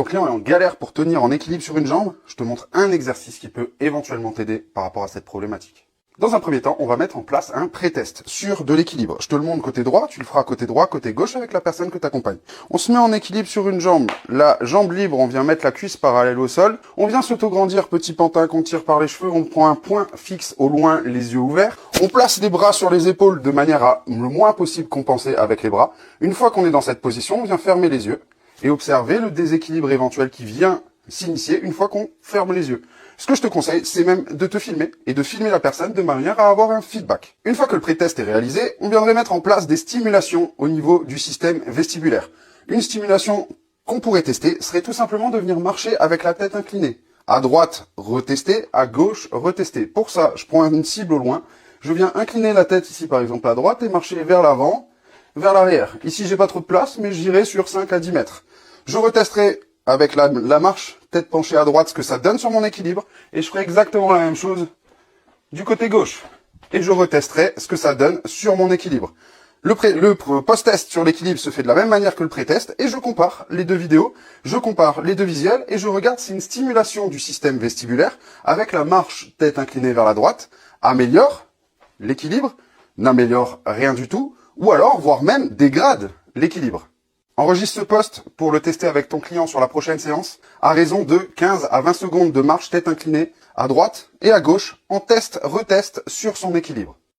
Ton client est en galère pour tenir en équilibre sur une jambe, je te montre un exercice qui peut éventuellement t'aider par rapport à cette problématique. Dans un premier temps, on va mettre en place un pré-test sur de l'équilibre. Je te le montre côté droit, tu le feras côté droit, côté gauche avec la personne que tu accompagnes. On se met en équilibre sur une jambe, la jambe libre, on vient mettre la cuisse parallèle au sol, on vient s'auto-grandir, petit pantin qu'on tire par les cheveux, on prend un point fixe au loin, les yeux ouverts, on place les bras sur les épaules de manière à le moins possible compenser avec les bras. Une fois qu'on est dans cette position, on vient fermer les yeux et observer le déséquilibre éventuel qui vient s'initier une fois qu'on ferme les yeux. Ce que je te conseille, c'est même de te filmer et de filmer la personne de manière à avoir un feedback. Une fois que le pré-test est réalisé, on viendrait mettre en place des stimulations au niveau du système vestibulaire. Une stimulation qu'on pourrait tester serait tout simplement de venir marcher avec la tête inclinée. À droite, retester, à gauche, retester. Pour ça, je prends une cible au loin, je viens incliner la tête ici par exemple à droite et marcher vers l'avant, vers l'arrière. Ici, j'ai pas trop de place, mais j'irai sur 5 à 10 mètres. Je retesterai avec la marche, tête penchée à droite, ce que ça donne sur mon équilibre, et je ferai exactement la même chose du côté gauche. Et je retesterai ce que ça donne sur mon équilibre. Le post-test sur l'équilibre se fait de la même manière que le pré-test, et je compare les deux vidéos, je compare les deux visuels, et je regarde si une stimulation du système vestibulaire, avec la marche tête inclinée vers la droite, améliore l'équilibre, n'améliore rien du tout, ou alors, voire même, dégrade l'équilibre. Enregistre ce post pour le tester avec ton client sur la prochaine séance à raison de 15 à 20 secondes de marche tête inclinée à droite et à gauche en test-retest sur son équilibre.